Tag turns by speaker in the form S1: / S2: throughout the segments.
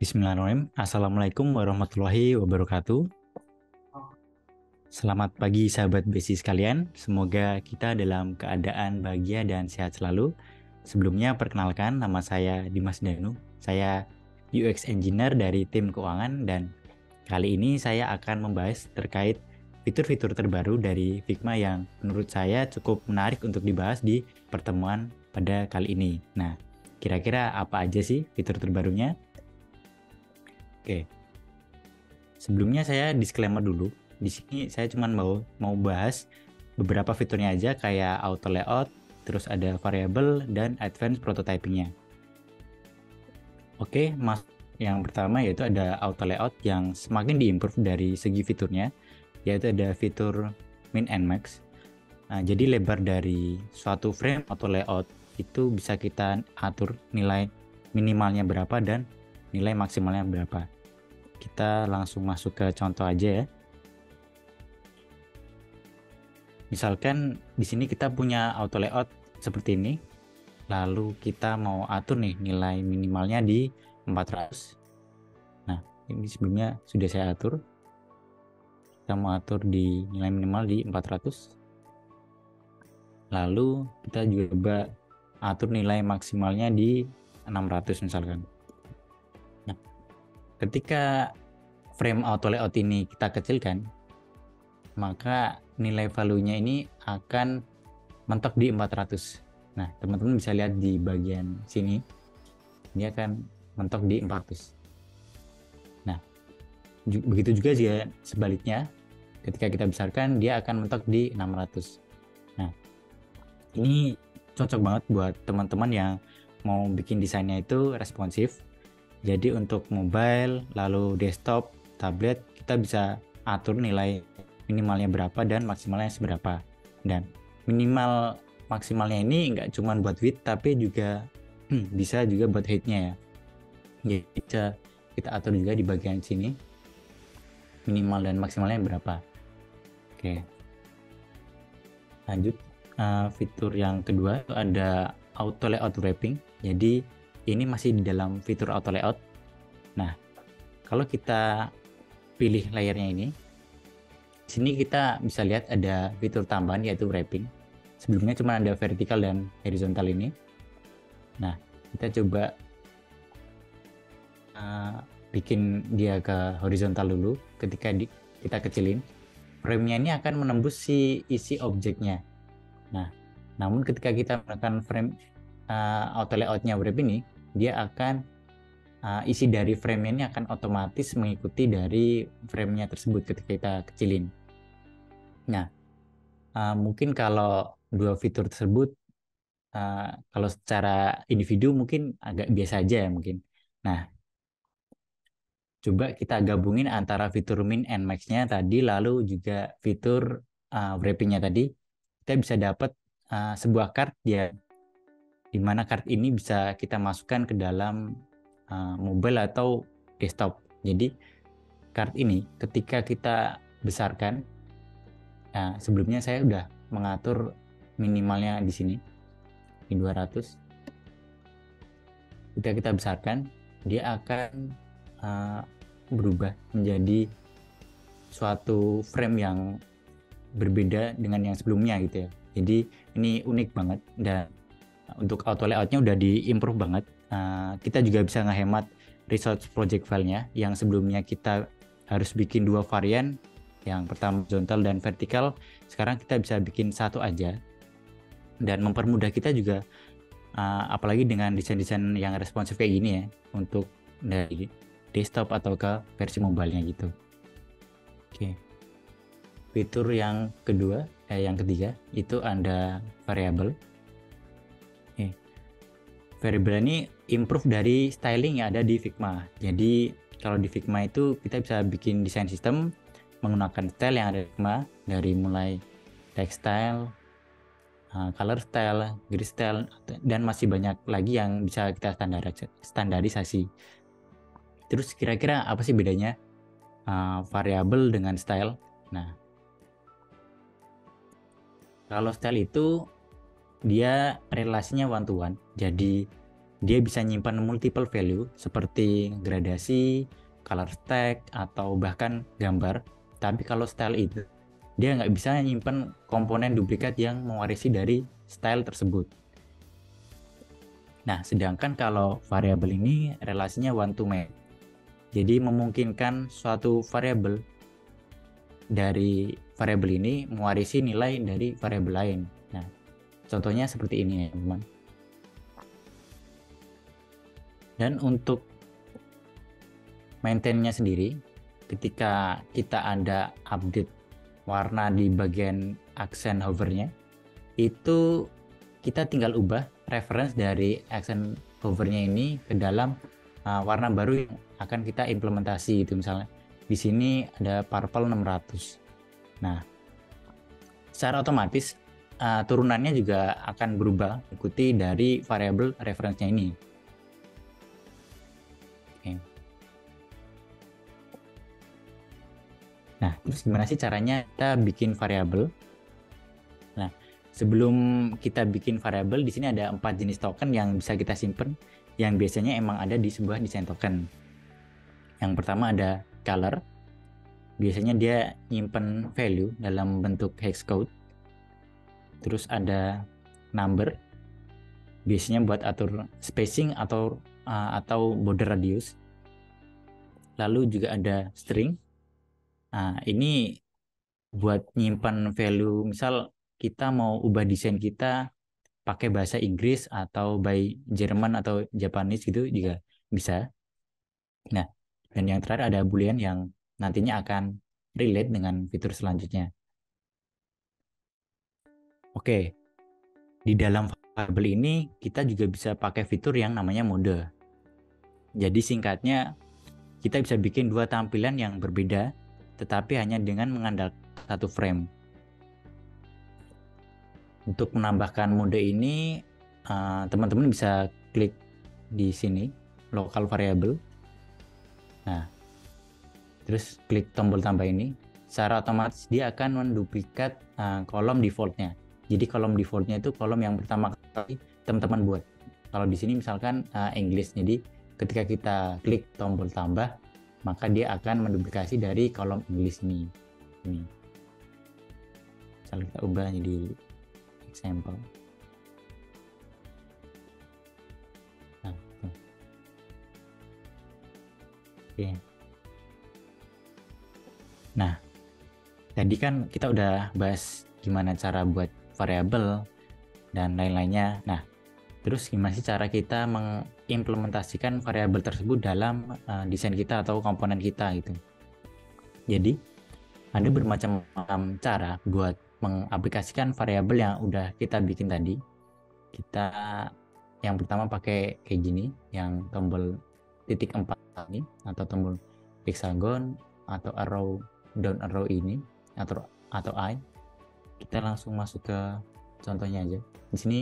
S1: Bismillahirrahmanirrahim. Assalamualaikum warahmatullahi wabarakatuh. Selamat pagi sahabat besi sekalian. Semoga kita dalam keadaan bahagia dan sehat selalu. Sebelumnya perkenalkan, nama saya Dimas Danu. Saya UX Engineer dari tim keuangan dan kali ini saya akan membahas terkait fitur-fitur terbaru dari Figma yang menurut saya cukup menarik untuk dibahas di pertemuan pada kali ini. Nah, kira-kira apa aja sih fitur terbarunya? Oke, sebelumnya saya disclaimer dulu. Di sini saya cuma mau bahas beberapa fiturnya aja, kayak auto layout, terus ada variable dan advanced prototypingnya. Oke, yang pertama yaitu ada auto layout yang semakin diimprove dari segi fiturnya, yaitu ada fitur min and max. Nah, jadi lebar dari suatu frame auto layout itu bisa kita atur nilai minimalnya berapa dan nilai maksimalnya berapa. Kita langsung masuk ke contoh aja ya. Misalkan di sini kita punya auto layout seperti ini. Lalu kita mau atur nih nilai minimalnya di 400. Nah, ini sebelumnya sudah saya atur. Kita mau atur di nilai minimal di 400. Lalu kita juga coba atur nilai maksimalnya di 600 misalkan. Ketika frame auto layout ini kita kecilkan, maka nilai value-nya ini akan mentok di 400. Nah, teman-teman bisa lihat di bagian sini, dia akan mentok di 400. Nah, begitu juga jika sebaliknya, ketika kita besarkan, dia akan mentok di 600. Nah, ini cocok banget buat teman-teman yang mau bikin desainnya itu responsif. Jadi untuk mobile, lalu desktop, tablet, kita bisa atur nilai minimalnya berapa dan maksimalnya seberapa. Dan minimal maksimalnya ini nggak cuma buat width, tapi juga bisa juga buat height-nya ya. Jadi bisa kita atur juga di bagian sini, minimal dan maksimalnya berapa. Oke. Lanjut, fitur yang kedua itu ada auto layout wrapping. Jadi ini masih di dalam fitur auto layout. Nah, kalau kita pilih layernya ini, sini kita bisa lihat ada fitur tambahan yaitu wrapping. Sebelumnya cuma ada vertikal dan horizontal ini. Nah, kita coba bikin dia ke horizontal dulu. Ketika kita kecilin, frame-nya ini akan menembus si isi objeknya. Nah, namun ketika kita menekan frame auto layout-nya wrap ini, dia akan isi dari frame ini akan otomatis mengikuti dari frame-nya tersebut ketika kita kecilin. Nah, mungkin kalau dua fitur tersebut kalau secara individu mungkin agak biasa aja ya mungkin. Nah, coba kita gabungin antara fitur min and max-nya tadi, lalu juga fitur wrapping-nya tadi, kita bisa dapat sebuah card ya, di mana card ini bisa kita masukkan ke dalam mobile atau desktop. Jadi card ini ketika kita besarkan, sebelumnya saya udah mengatur minimalnya di sini di 200. Ketika kita besarkan, dia akan berubah menjadi suatu frame yang berbeda dengan yang sebelumnya gitu ya. Jadi ini unik banget, dan untuk auto layoutnya udah diimprove banget. Kita juga bisa ngehemat resource project filenya yang sebelumnya kita harus bikin dua varian, yang pertama horizontal dan vertikal. Sekarang kita bisa bikin satu aja, dan mempermudah kita juga, apalagi dengan desain-desain yang responsif kayak gini ya, untuk dari desktop atau ke versi mobile-nya gitu. Oke. Fitur yang ketiga itu ada variable. Oke. Variable ini improve dari styling yang ada di Figma. Jadi kalau di Figma itu kita bisa bikin desain sistem menggunakan style yang ada di Figma, dari mulai text style, color style, grid style, dan masih banyak lagi yang bisa kita standarisasi. Terus kira-kira apa sih bedanya variabel dengan style? Nah, kalau style itu dia relasinya one to one, jadi dia bisa nyimpan multiple value seperti gradasi, color stack, atau bahkan gambar. Tapi kalau style itu dia nggak bisa nyimpan komponen duplikat yang mewarisi dari style tersebut. Nah, sedangkan kalau variabel ini relasinya one to many. Jadi memungkinkan suatu variabel dari variabel ini mewarisi nilai dari variabel lain. Nah, contohnya seperti ini ya, teman. Dan untuk maintainnya sendiri, ketika kita ada update warna di bagian aksen hovernya, itu kita tinggal ubah reference dari aksen hovernya ini ke dalam warna baru yang akan kita implementasi. Itu misalnya di sini ada purple 600. Nah, secara otomatis turunannya juga akan berubah ikuti dari variabel reference-nya ini. Oke. Nah, terus gimana sih caranya kita bikin variabel? Nah, sebelum kita bikin variabel, di sini ada 4 jenis token yang bisa kita simpen, yang biasanya emang ada di sebuah desain token. Yang pertama ada color. Biasanya dia nyimpen value dalam bentuk hex code. Terus ada number. Biasanya buat atur spacing atau border radius. Lalu juga ada string. Nah, ini buat nyimpan value, misal kita mau ubah desain kita pakai bahasa Inggris atau by Jerman atau Japanese gitu juga bisa. Nah, dan yang terakhir ada boolean yang nantinya akan relate dengan fitur selanjutnya. Oke, di dalam variabel ini kita juga bisa pakai fitur yang namanya mode. Jadi singkatnya, kita bisa bikin dua tampilan yang berbeda, tetapi hanya dengan mengandalkan satu frame. Untuk menambahkan mode ini, teman-teman bisa klik di sini, local variable. Nah, terus klik tombol tambah ini. Secara otomatis dia akan menduplikat kolom defaultnya. Jadi kolom defaultnya itu kolom yang pertama kali teman-teman buat. Kalau di sini misalkan English, jadi ketika kita klik tombol tambah, maka dia akan menduplikasi dari kolom English ini. Misalnya kita ubah jadi example. Nah, oke. Nah, tadi kan kita udah bahas gimana cara buat variabel dan lain-lainnya. Nah, terus gimana sih cara kita mengimplementasikan variabel tersebut dalam desain kita atau komponen kita gitu. Jadi, ada bermacam-macam cara buat mengaplikasikan variabel yang udah kita bikin tadi. Kita yang pertama pakai kayak gini, yang tombol titik 4 ini, atau tombol hexagon, atau arrow down arrow ini, atau I. Kita langsung masuk ke contohnya aja. Di sini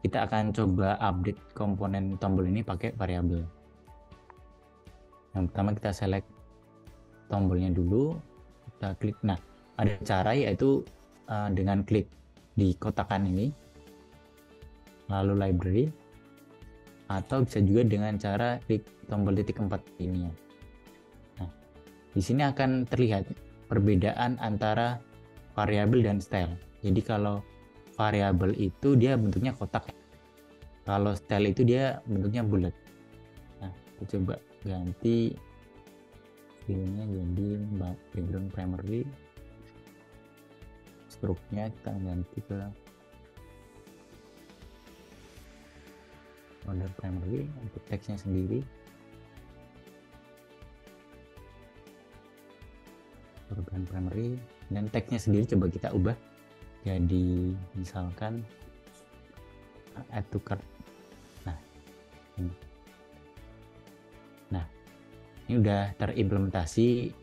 S1: kita akan coba update komponen tombol ini pakai variabel. Yang pertama kita select tombolnya dulu, kita klik. Nah, ada cara yaitu dengan klik di kotakan ini, lalu library, atau bisa juga dengan cara klik tombol titik 4 ini ya. Nah, di sini akan terlihat perbedaan antara variabel dan style. Jadi kalau variabel itu dia bentuknya kotak, kalau style itu dia bentuknya bulat. Nah, kita coba ganti filenya jadi background primary, stroke-nya kita ganti ke Model primary untuk teksnya sendiri. Foreground primary, dan teksnya sendiri coba kita ubah jadi misalkan add to cart. Nah ini, ini udah terimplementasi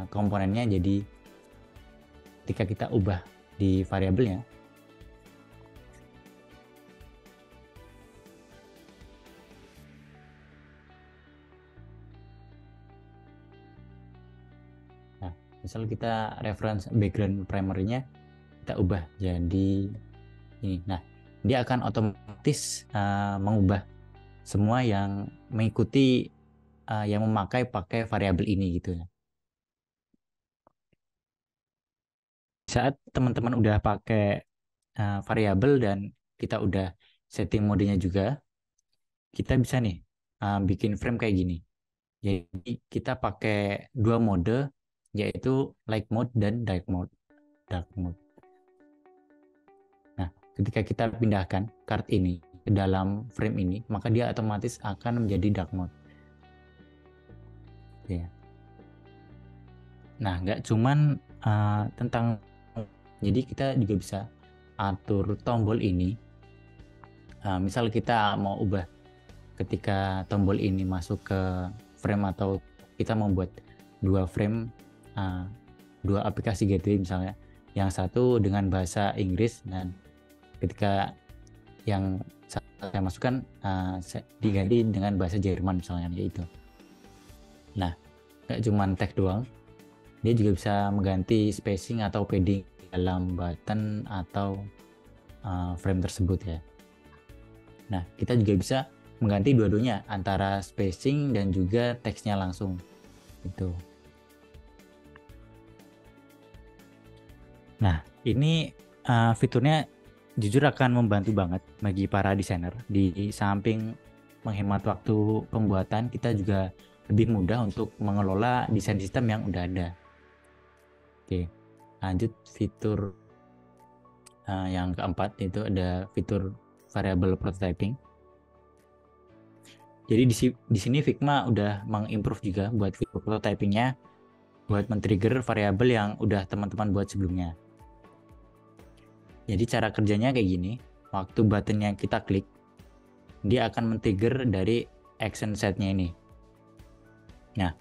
S1: komponennya. Jadi ketika kita ubah di variabelnya, misal kita reference background primary-nya kita ubah jadi ini. Nah, dia akan otomatis mengubah semua yang mengikuti yang pakai variabel ini gitu ya. Saat teman-teman udah pakai variabel dan kita udah setting modenya juga, kita bisa nih bikin frame kayak gini. Jadi kita pakai dua mode, yaitu light mode dan dark mode. Nah, ketika kita pindahkan card ini ke dalam frame ini, maka dia otomatis akan menjadi dark mode. Ya. Nah, nggak cuman tentang, jadi kita juga bisa atur tombol ini. Misal kita mau ubah ketika tombol ini masuk ke frame, atau kita membuat dua frame, dua aplikasi gateway misalnya, yang satu dengan bahasa Inggris dan ketika yang saya masukkan diganti dengan bahasa Jerman misalnya gitu. Nah, nggak cuma teks doang, dia juga bisa mengganti spacing atau padding dalam button atau frame tersebut ya. Nah, kita juga bisa mengganti dua-duanya, antara spacing dan juga teksnya langsung gitu. Nah, ini fiturnya jujur akan membantu banget bagi para desainer. Di samping menghemat waktu pembuatan, kita juga lebih mudah untuk mengelola desain sistem yang udah ada. Oke, lanjut fitur yang keempat, itu ada fitur variable prototyping. Jadi di sini Figma udah mengimprove juga buat fitur prototypingnya, buat men-trigger variabel yang udah teman-teman buat sebelumnya. Jadi cara kerjanya kayak gini, waktu buttonnya kita klik, dia akan men-trigger dari action setnya ini. Nah,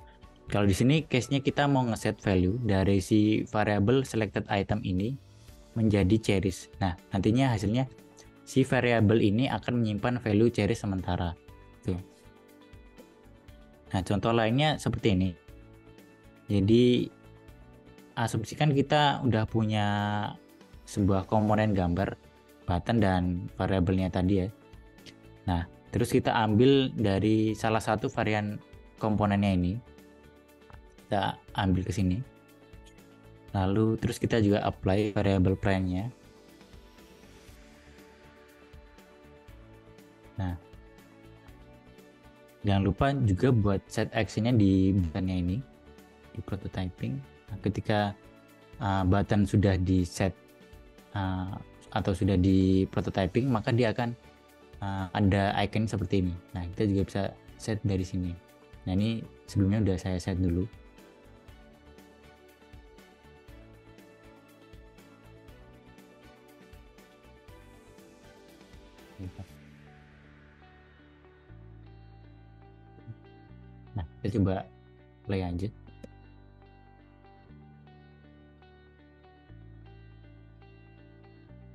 S1: kalau di sini case-nya kita mau ngeset value dari si variable selected item ini menjadi cherries. Nah, nantinya hasilnya si variable ini akan menyimpan value cherries sementara. Tuh. Nah, contoh lainnya seperti ini. Jadi asumsikan kita udah punya sebuah komponen gambar button dan variabelnya tadi ya. Nah, terus kita ambil dari salah satu varian komponennya ini, kita ambil ke sini. Lalu terus kita juga apply variable plan-nya. Nah, jangan lupa juga buat set action-nya di button-nya ini, di prototyping. Nah, ketika button sudah di set atau sudah di prototyping, maka dia akan ada icon seperti ini. Nah, kita juga bisa set dari sini. Nah, ini sebelumnya udah saya set dulu. Nah, kita coba play aja.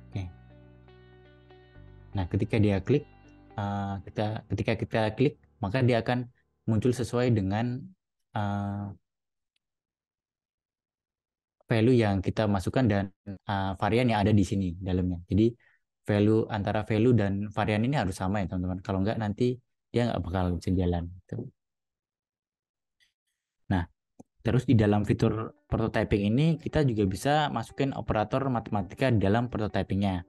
S1: Oke. Nah, ketika dia klik, ketika kita klik, maka dia akan muncul sesuai dengan value yang kita masukkan dan varian yang ada di sini dalamnya. Jadi antara value dan varian ini harus sama ya teman-teman. Kalau enggak nanti dia nggak bakal bisa jalan. Nah, terus di dalam fitur prototyping ini kita juga bisa masukin operator matematika di dalam prototypingnya.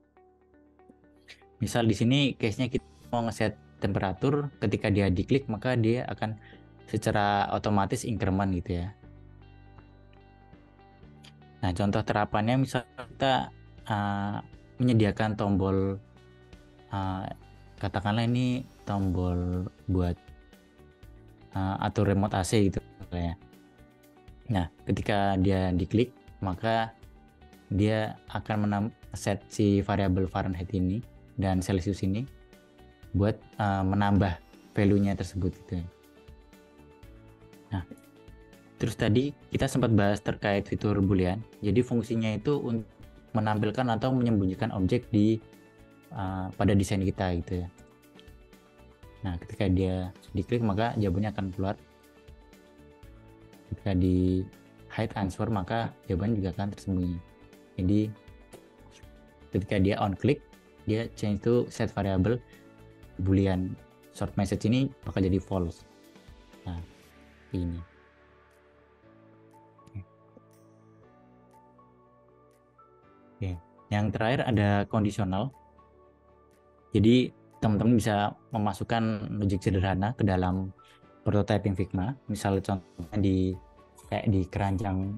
S1: Misal di sini case-nya kita mau ngeset temperatur, ketika dia diklik maka dia akan secara otomatis increment gitu ya. Nah, contoh terapannya misal kita menyediakan tombol katakanlah ini tombol buat atur remote AC gitu ya. Nah, ketika dia diklik, maka dia akan set si variabel Fahrenheit ini dan Celsius ini buat menambah value-nya tersebut gitu. Nah, terus tadi kita sempat bahas terkait fitur boolean. Jadi fungsinya itu untuk menampilkan atau menyembunyikan objek di pada desain kita gitu ya. Nah, ketika dia diklik maka jawabannya akan keluar. Ketika di hide answer maka jawabannya juga akan tersembunyi. Jadi ketika dia on click, dia change to set variable boolean short message ini bakal jadi false. Nah, ini. Oke. Yang terakhir ada kondisional. Jadi teman-teman bisa memasukkan logik sederhana ke dalam prototyping Figma. Misalnya contohnya kayak di keranjang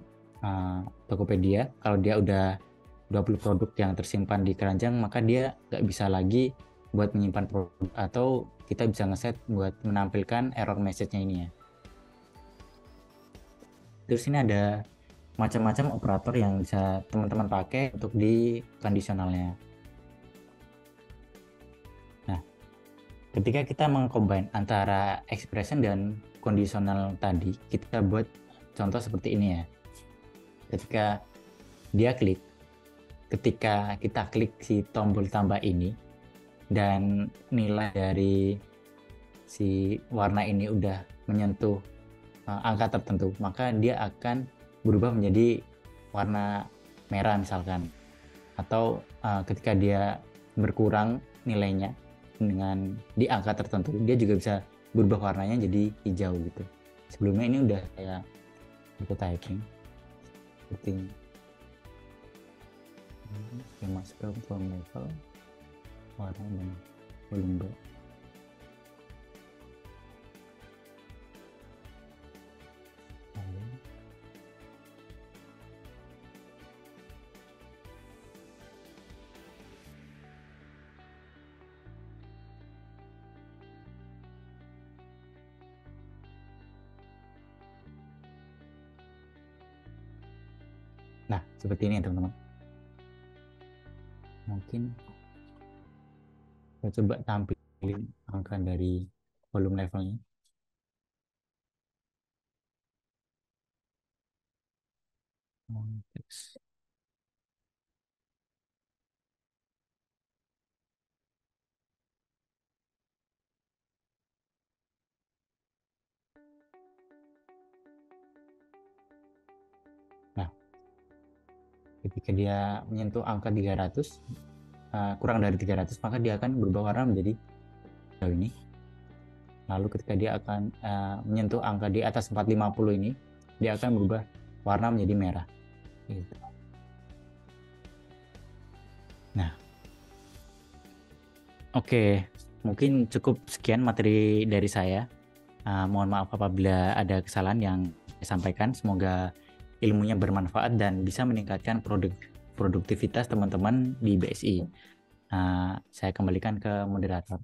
S1: Tokopedia, kalau dia udah 20 produk yang tersimpan di keranjang, maka dia nggak bisa lagi buat menyimpan produk, atau kita bisa ngeset buat menampilkan error message-nya ini ya. Terus ini ada macam-macam operator yang bisa teman-teman pakai untuk di kondisionalnya. Nah, ketika kita mengcombine antara expression dan kondisional tadi, kita buat contoh seperti ini ya. Ketika kita klik si tombol tambah ini dan nilai dari si warna ini udah menyentuh angka tertentu, maka dia akan berubah menjadi warna merah misalkan. Atau ketika dia berkurang nilainya dengan di angka tertentu, dia juga bisa berubah warnanya jadi hijau gitu. Sebelumnya ini udah kayak prototyping seperti ini. Skema scale from level, warna dan volume. Nah, seperti ini teman-teman. Mungkin saya coba tampilin angka dari volume levelnya. Nah, ketika dia menyentuh angka 300, kurang dari 300, maka dia akan berubah warna menjadi hijau ini. Lalu ketika dia akan menyentuh angka di atas 450 ini, dia akan berubah warna menjadi merah. Gitu. Nah, oke, mungkin cukup sekian materi dari saya. Mohon maaf apabila ada kesalahan yang saya sampaikan. Semoga ilmunya bermanfaat dan bisa meningkatkan produktivitas teman-teman di BSI. Saya kembalikan ke moderator.